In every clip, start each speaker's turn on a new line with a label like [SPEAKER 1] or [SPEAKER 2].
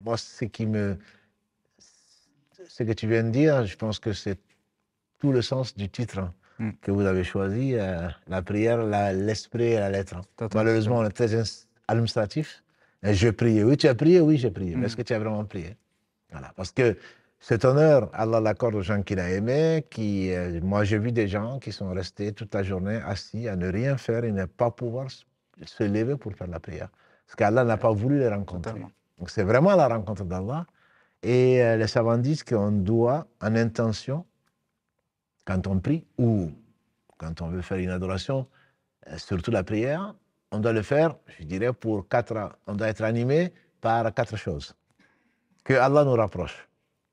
[SPEAKER 1] Moi, ce que tu viens de dire, je pense que c'est tout le sens du titre que vous avez choisi, la prière, l'esprit et la lettre. Malheureusement, on est très administratif. Et je priais. Oui, tu as prié? Oui, j'ai prié. Mais est-ce que tu as vraiment prié? Voilà. Parce que cet honneur, Allah l'accorde aux gens qu'il a aimés. Moi, j'ai vu des gens qui sont restés toute la journée assis à ne rien faire et ne pas pouvoir se lever pour faire la prière. Parce qu'Allah n'a pas voulu les rencontrer. Totalement. Donc, c'est vraiment la rencontre d'Allah. Et les savants disent qu'on doit, en intention, quand on prie ou quand on veut faire une adoration, surtout la prière, on doit le faire, je dirais, on doit être animé par 4 choses. Que Allah nous rapproche.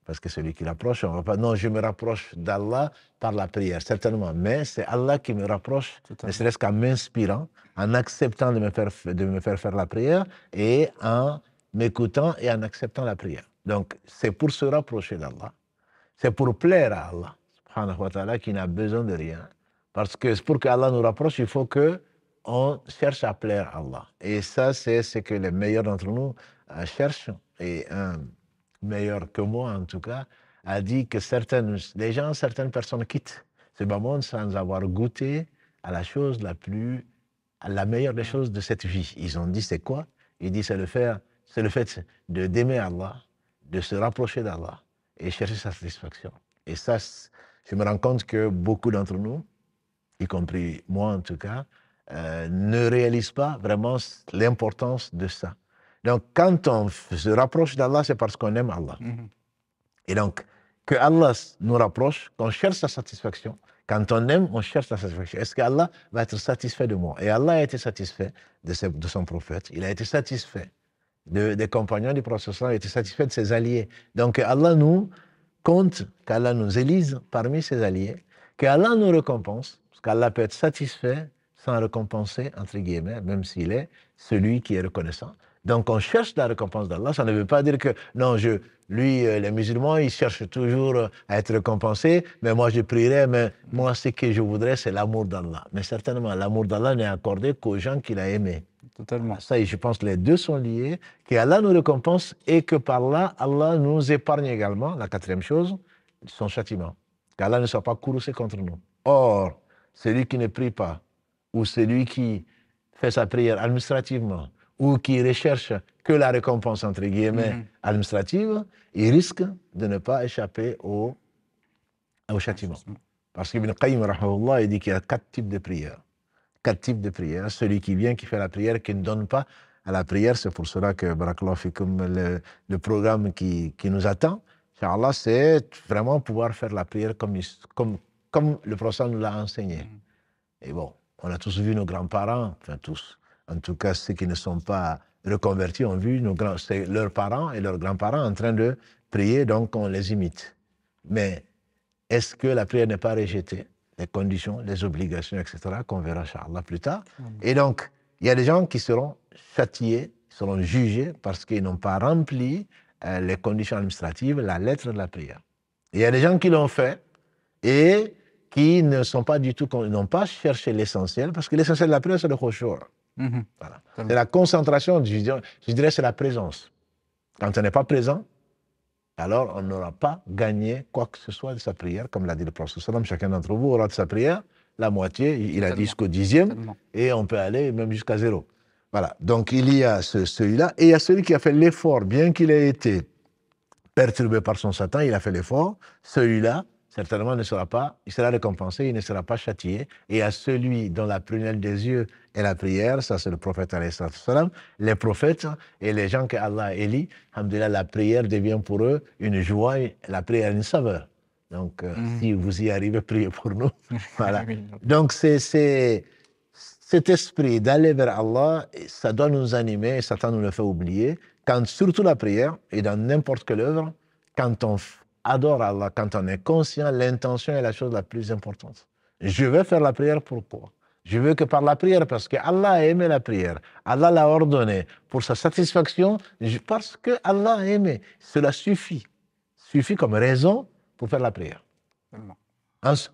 [SPEAKER 1] Parce que celui qui rapproche, on ne va pas, non, je me rapproche d'Allah par la prière, certainement. Mais c'est Allah qui me rapproche, ne serait-ce qu'en m'inspirant, en acceptant de me faire la prière et en m'écoutant et en acceptant la prière. Donc, c'est pour se rapprocher d'Allah. C'est pour plaire à Allah, subhanahu wa ta'ala, qui n'a besoin de rien. Parce que pour qu'Allah nous rapproche, il faut qu'on cherche à plaire à Allah. Et ça, c'est ce que les meilleurs d'entre nous cherchent. Et un meilleur que moi, en tout cas, a dit que certaines personnes quittent ce bas monde sans avoir goûté à à la meilleure des choses de cette vie. Ils ont dit, c'est quoi? Il dit, c'est le fait d'aimer Allah, de se rapprocher d'Allah et chercher sa satisfaction. Et ça, je me rends compte que beaucoup d'entre nous, y compris moi en tout cas, ne réalisent pas vraiment l'importance de ça. Donc, quand on se rapproche d'Allah, c'est parce qu'on aime Allah. Et donc, que Allah nous rapproche, qu'on cherche sa satisfaction. Quand on aime, on cherche sa satisfaction. Est-ce qu'Allah va être satisfait de moi? Et Allah a été satisfait de son prophète. Il a été satisfait des compagnons du prophète. Il a été satisfait de ses alliés. Donc, Allah nous compte, qu'Allah nous élise parmi ses alliés, qu'Allah nous récompense, parce qu'Allah peut être satisfait sans récompenser, entre guillemets, même s'il est celui qui est reconnaissant. Donc, on cherche la récompense d'Allah. Ça ne veut pas dire que, non, les musulmans, ils cherchent toujours à être récompensés, mais moi, je prierai, mais moi, ce que je voudrais, c'est l'amour d'Allah. Mais certainement, l'amour d'Allah n'est accordé qu'aux gens qu'il a aimés. Totalement. Ça, je pense que les deux sont liés, qu'Allah nous récompense et que par là, Allah nous épargne également, la 4e chose, son châtiment. Qu'Allah ne soit pas courroucé contre nous. Or, celui qui ne prie pas, ou celui qui fait sa prière administrativement, ou qui recherche que la récompense, entre guillemets, administrative, il risque de ne pas échapper au châtiment. Parce qu'Ibn Qayyim, rahmahullah, il dit qu'il y a 4 types de prières. 4 types de prières. Celui qui vient, qui fait la prière, qui ne donne pas à la prière, c'est pour cela que, barakallahu fikum, le programme qui nous attend, Inch'Allah, c'est vraiment pouvoir faire la prière comme le prophète nous l'a enseigné. Et bon, on a tous vu nos grands-parents, enfin tous, en tout cas ceux qui ne sont pas reconvertis ont vu leurs parents et leurs grands-parents en train de prier, donc on les imite. Mais est-ce que la prière n'est pas rejetée? Les conditions, les obligations, etc., qu'on verra, Inch'Allah, plus tard. Et donc, il y a des gens qui seront châtiés, seront jugés parce qu'ils n'ont pas rempli les conditions administratives, la lettre de la prière. Et il y a des gens qui l'ont fait et qui ne sont pas du tout, n'ont pas cherché l'essentiel, parce que l'essentiel de la prière, c'est le khushu'. Voilà. C'est la concentration, je dirais, c'est la présence. Quand on n'est pas présent, alors on n'aura pas gagné quoi que ce soit de sa prière, comme l'a dit le prophète. Chacun d'entre vous aura de sa prière la moitié, il a dit jusqu'au 10e, et on peut aller même jusqu'à 0. Voilà, donc il y a celui-là, et il y a celui qui a fait l'effort, bien qu'il ait été perturbé par son Satan, il a fait l'effort, celui-là, certainement il sera récompensé, il ne sera pas châtié. Et à celui dont la prunelle des yeux est la prière, ça c'est le prophète alayhi salam, les prophètes et les gens que Allah élit, alhamdoulilah, la prière devient pour eux une joie, la prière une saveur. Donc si vous y arrivez, priez pour nous. Voilà. Donc c'est cet esprit d'aller vers Allah, ça doit nous animer, et Satan nous le fait oublier, quand surtout la prière, et dans n'importe quelle œuvre, quand on adore Allah, quand on est conscient, l'intention est la chose la plus importante. Je veux faire la prière, pourquoi? Je veux que par la prière, parce que Allah a aimé la prière, Allah l'a ordonné pour sa satisfaction, parce que Allah a aimé. Cela suffit comme raison pour faire la prière.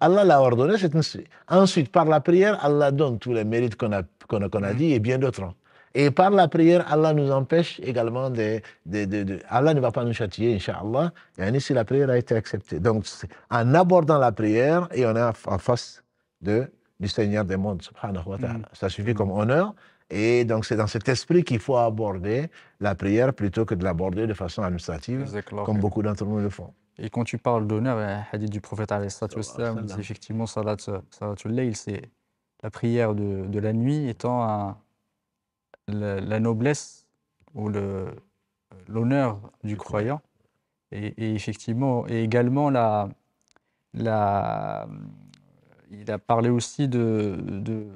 [SPEAKER 1] Allah l'a ordonné, c'est ainsi. Ensuite, par la prière, Allah donne tous les mérites qu'on a dit et bien d'autres. Et par la prière, Allah nous empêche également Allah ne va pas nous châtier, Inch'Allah, si la prière a été acceptée. Donc, en abordant la prière, et on est en face du Seigneur des mondes, subhanahu wa ta'ala. Ça suffit comme honneur. Et donc, c'est dans cet esprit qu'il faut aborder la prière plutôt que de l'aborder de façon administrative, comme beaucoup d'entre nous le font.
[SPEAKER 2] Et quand tu parles d'honneur, un hadith du prophète, c'est effectivement Salatul Layl, c'est la prière de la nuit étant la noblesse ou l'honneur du croyant. Et effectivement, et également, il a parlé aussi de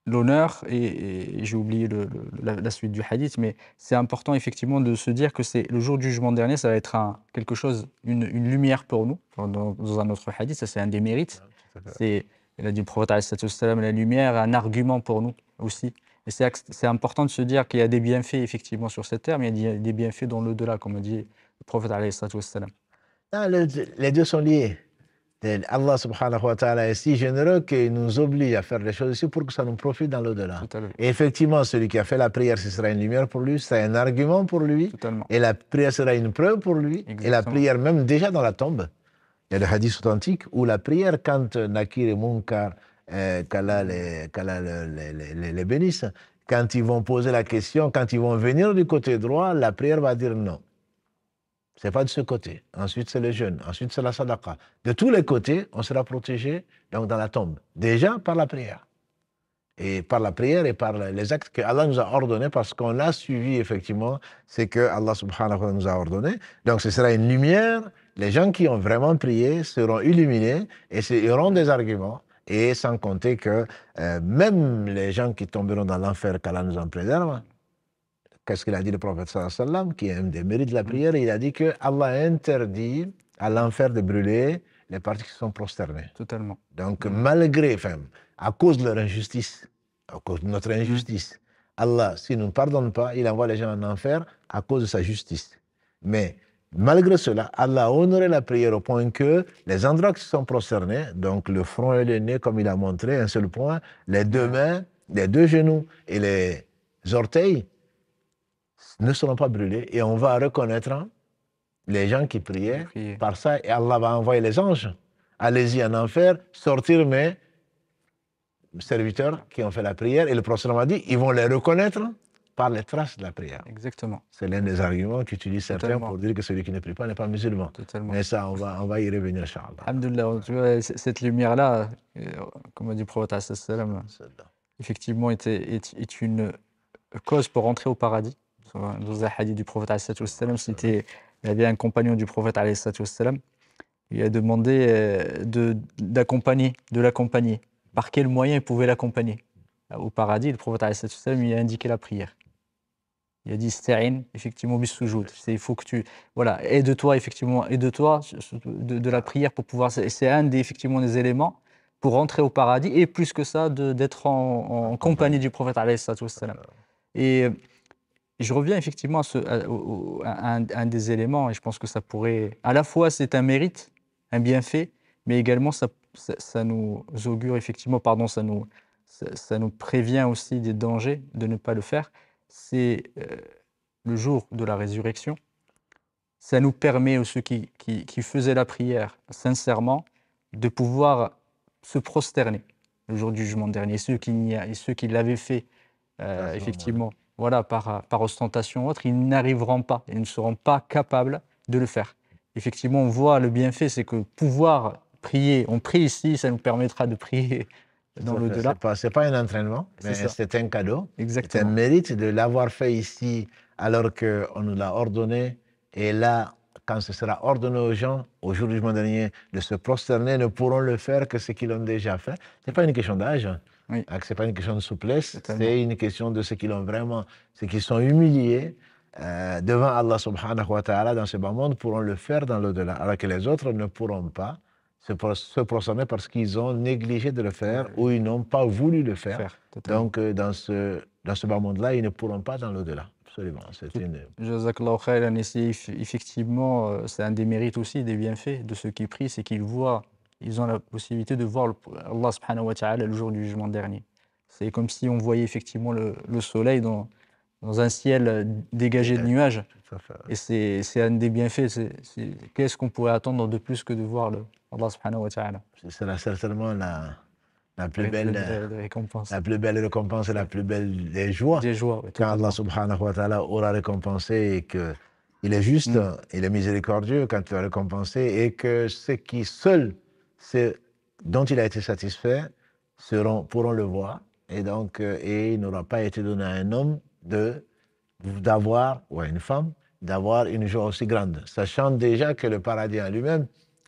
[SPEAKER 2] l'honneur, et j'ai oublié la suite du hadith, mais c'est important effectivement de se dire que c'est le jour du jugement dernier, ça va être quelque chose, une lumière pour nous. Dans un autre hadith, ça c'est un des mérites. Il a dit le prophète, la lumière est un argument pour nous aussi. Et c'est important de se dire qu'il y a des bienfaits effectivement sur cette terre, mais il y a des bienfaits dans l'au-delà, comme a dit le prophète.
[SPEAKER 1] Les deux sont liés. Allah subhanahu wa ta'ala est si généreux qu'il nous oblige à faire des choses ici pour que ça nous profite dans l'au-delà. Et effectivement, celui qui a fait la prière, ce sera une lumière pour lui, ce sera un argument pour lui.
[SPEAKER 2] Totalement.
[SPEAKER 1] Et la prière sera une preuve pour lui. Exactement. Et la prière, même déjà dans la tombe, il y a des hadiths authentiques où la prière, quand Nakir et Munkar, qu'Allah les bénisse, quand ils vont poser la question, quand ils vont venir du côté droit, la prière va dire non. Ce n'est pas de ce côté. Ensuite, c'est le jeûne. Ensuite, c'est la sadaqa. De tous les côtés, on sera protégé donc dans la tombe. Déjà par la prière. Et par la prière et par les actes que Allah nous a ordonnés, parce qu'on a suivi effectivement ce que Allah subhanahu wa ta'ala nous a ordonné. Donc, ce sera une lumière. Les gens qui ont vraiment prié seront illuminés et ils auront des arguments. Et sans compter que même les gens qui tomberont dans l'enfer, qu'Allah nous en préserve, qu'est-ce qu'il a dit le prophète sallallahu alayhi wa sallam, qui est un des mérites de la prière? Il a dit que Allah interdit à l'enfer de brûler les parties qui sont prosternées.
[SPEAKER 2] Totalement.
[SPEAKER 1] Donc, malgré, à cause de leur injustice, à cause de notre injustice, Allah, s'il ne nous pardonne pas, il envoie les gens en enfer à cause de sa justice. Mais malgré cela, Allah a honoré la prière au point que les endroits qui sont prosternés, donc le front et le nez, comme il a montré, un seul point, les deux mains, les deux genoux et les orteils, ne seront pas brûlés, et on va reconnaître les gens qui priaient par ça, et Allah va envoyer les anges. Allez-y en enfer, sortir mes serviteurs qui ont fait la prière, et le prophète m'a dit, ils vont les reconnaître par les traces de la prière.
[SPEAKER 2] Exactement.
[SPEAKER 1] C'est l'un des arguments qu'utilisent certains pour dire que celui qui ne prie pas n'est pas musulman.
[SPEAKER 2] Totalement.
[SPEAKER 1] Mais ça, on va y revenir, Inch'Allah.
[SPEAKER 2] Alhamdulillah, cette lumière-là, comme a dit le prophète, effectivement, est une cause pour rentrer au paradis. Dans un hadith du prophète, il y avait un compagnon du prophète, il a demandé de l'accompagner. Par quel moyen il pouvait l'accompagner au paradis? Le prophète lui a indiqué la prière. Il a dit sta'in, effectivement, bis-soujoud. Il faut que aide-toi, effectivement, de la prière pour pouvoir. C'est un effectivement des éléments pour rentrer au paradis, et plus que ça, d'être en compagnie du prophète. Et je reviens effectivement à un des éléments, et je pense que ça pourrait. À la fois, c'est un mérite, un bienfait, mais également, ça nous augure, effectivement, ça nous prévient aussi des dangers de ne pas le faire. C'est le jour de la résurrection. Ça nous permet, ceux qui faisaient la prière sincèrement, de pouvoir se prosterner le jour du jugement dernier. Ceux qui l'avaient fait, effectivement, par ostentation ou autre, ils n'arriveront pas, ils ne seront pas capables de le faire. Effectivement, on voit le bienfait, c'est que pouvoir prier, on prie ici, ça nous permettra de prier dans l'au-delà.
[SPEAKER 1] Ce n'est pas un entraînement, mais c'est un cadeau.
[SPEAKER 2] Exactement.
[SPEAKER 1] C'est un mérite de l'avoir fait ici alors qu'on nous l'a ordonné. Et là, quand ce sera ordonné aux gens, au jour du jugement dernier, de se prosterner, ne pourront le faire que ceux qui l'ont déjà fait. Ce n'est pas une question d'âge.
[SPEAKER 2] Oui.
[SPEAKER 1] Ce n'est pas une question de souplesse, c'est une question de ceux qui l'ont vraiment, ceux qui sont humiliés devant Allah subhanahu wa ta'ala dans ce bas monde pourront le faire dans l'au-delà, alors que les autres ne pourront pas se prosterner parce qu'ils ont négligé de le faire ou ils n'ont pas voulu le faire. Donc dans ce bas monde-là, ils ne pourront pas dans l'au-delà. Absolument.
[SPEAKER 2] Jazakallahu khairan. Effectivement, c'est un des mérites aussi, des bienfaits de ceux qui prient, c'est qu'ils voient. Ils ont la possibilité de voir Allah subhanahu wa ta'ala le jour du jugement dernier. C'est comme si on voyait effectivement le soleil dans un ciel dégagé de nuages. Et c'est un des bienfaits. Qu'est-ce qu'on pourrait attendre de plus que de voir Allah subhanahu wa ta'ala?
[SPEAKER 1] Ce sera certainement la plus belle
[SPEAKER 2] récompense.
[SPEAKER 1] La plus belle récompense et la plus belle des joies.
[SPEAKER 2] Des joies, oui,
[SPEAKER 1] quand Allah subhanahu wa ta'ala aura récompensé et qu'il est juste, il est miséricordieux quand il a récompensé et que ceux qui seuls, dont il a été satisfait, pourront le voir. Et donc, et il n'aura pas été donné à un homme d'avoir, ou à une femme, d'avoir une joie aussi grande. Sachant déjà que le paradis en lui-même,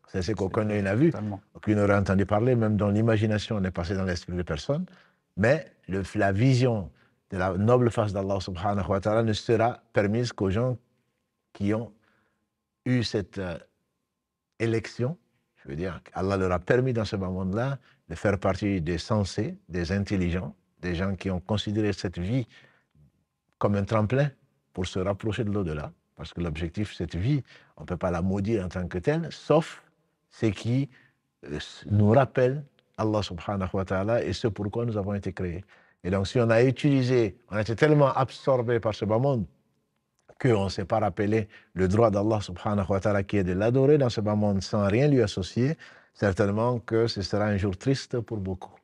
[SPEAKER 1] c'est ce qu'aucun n'œil n'a vu, aucun n'aurait entendu parler, même dans l'imagination n'est passé dans l'esprit de personne. Mais la vision de la noble face d'Allah subhanahu wa ta'ala ne sera permise qu'aux gens qui ont eu cette élection. Je veux dire qu'Allah leur a permis dans ce monde-là de faire partie des sensés, des intelligents, des gens qui ont considéré cette vie comme un tremplin pour se rapprocher de l'au-delà. Parce que l'objectif, cette vie, on ne peut pas la maudire en tant que telle, sauf ce qui nous rappelle Allah subhanahu wa ta'ala et ce pourquoi nous avons été créés. Et donc, si on a été tellement absorbé par ce bas monde qu'on ne s'est pas rappelé le droit d'Allah subhanahu wa ta'ala qui est de l'adorer dans ce bas monde sans rien lui associer, certainement que ce sera un jour triste pour beaucoup.